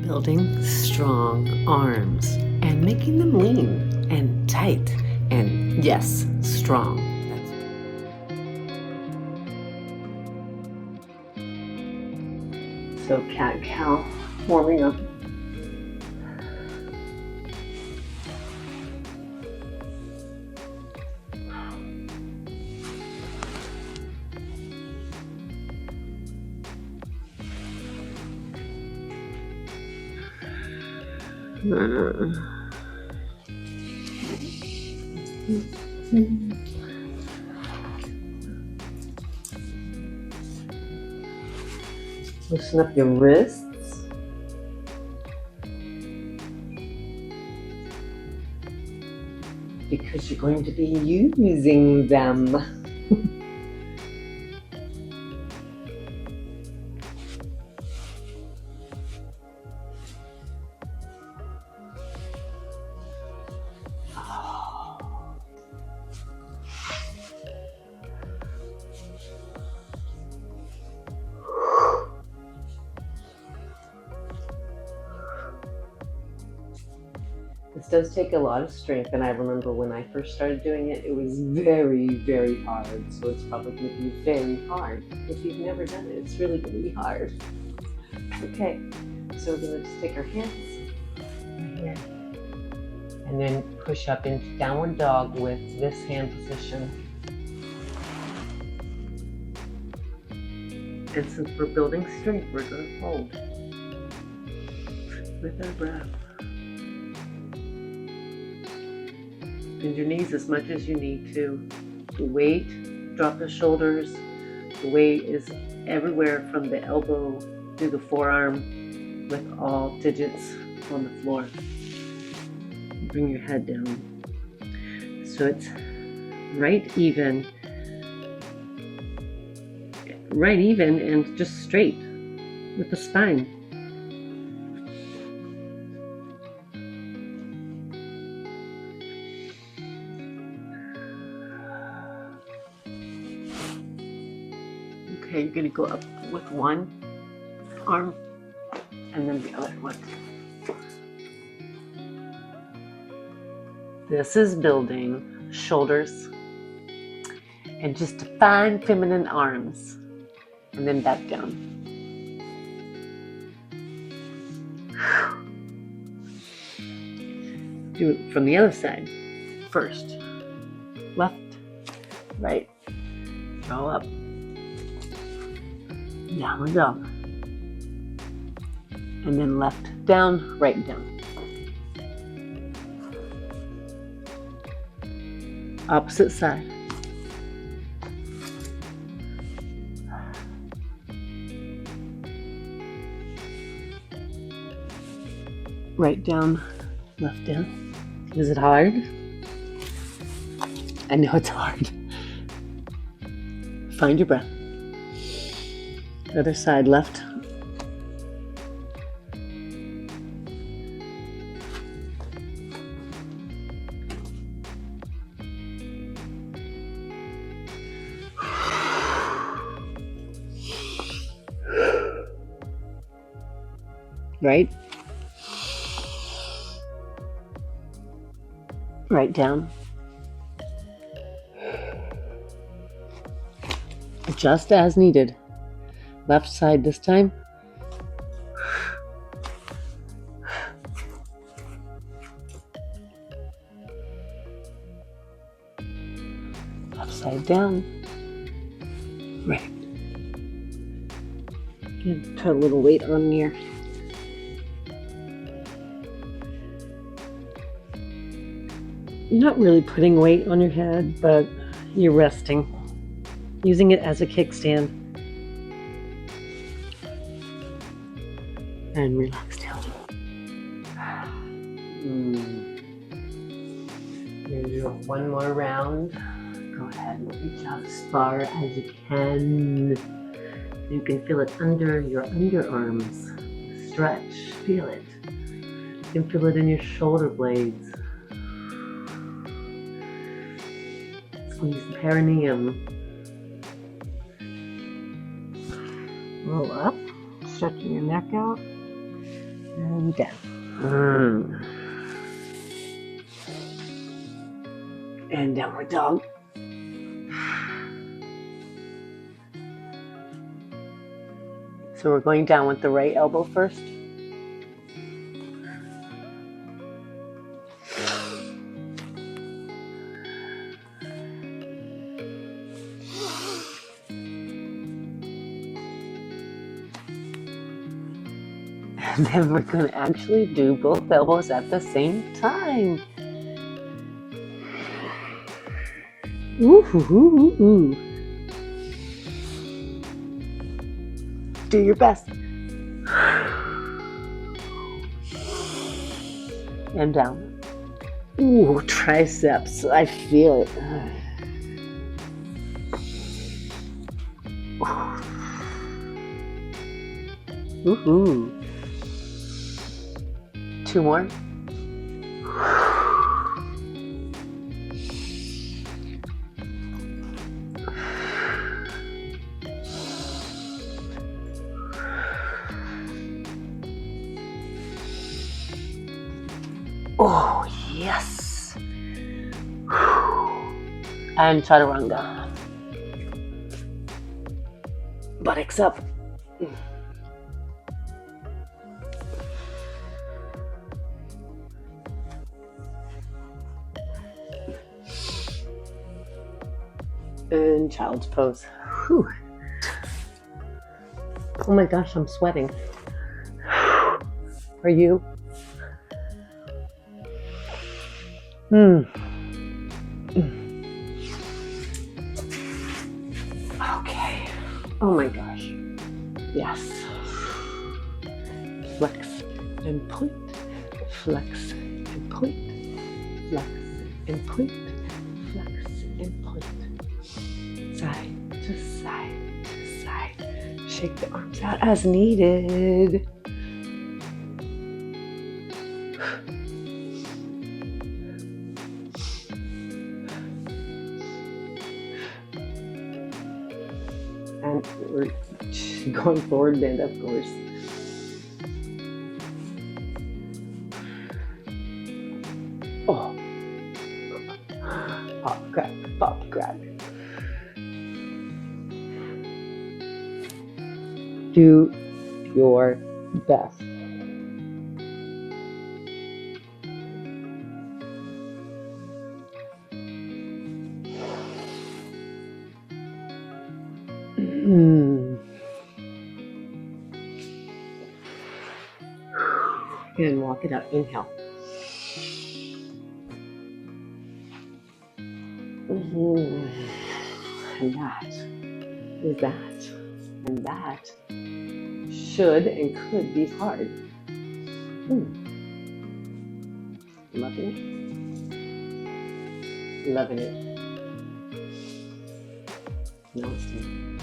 Building strong arms and making them lean and tight and, yes, strong. So cat-cow warming up. Loosen up your wrists. Because you're going to be using them. This does take a lot of strength, and I remember when I first started doing it, it was very, very hard. So it's probably going to be very hard. If you've never done it, it's really going to be hard. Okay, so we're going to just take our hands here and then push up into downward dog with this hand position. And since we're building strength, we're going to hold with our breath. Bend your knees as much as you need to. The weight, drop the shoulders. The weight is everywhere from the elbow to the forearm with all digits on the floor. Bring your head down. So it's right even and just straight with the spine. Okay, you're going to go up with one arm and then the other one. This is building shoulders and just fine feminine arms, and then back down. Do it from the other side first. Left, right, roll up. Downward dog. And then left down, right down. Opposite side. Right down, left down. Is it hard? I know it's hard. Find your breath. Other side, left. Right. Right down. Adjust as needed. Left side this time. Upside down. Right. And put a little weight on your not really putting weight on your head, but you're resting. Using it as a kickstand. And relax down. You're gonna do one more round. Go ahead and reach out as far as you can. You can feel it under your underarms. Stretch, feel it. You can feel it in your shoulder blades. Squeeze the perineum. Roll up, stretching your neck out. And down. And downward dog. So we're going down with the right elbow first. And then we're going to actually do both elbows at the same time. Ooh, ooh, ooh, ooh. Do your best. And down. Ooh, triceps. I feel it. Ooh. 2 more. Oh, yes. And chaturanga. Buttocks up. And child's pose. Whew. Oh my gosh, I'm sweating. Are you? Okay. Oh my gosh. Yes. Flex and point. Flex and point. Flex and point. Flex and point. Side to side to side. Shake the arms out as needed. And we're going forward bend, of course. Oh. Pop, crack, pop, crack. Do your best. And walk it out. Inhale. And that should and could be hard. Loving it. Loving it. Namaste.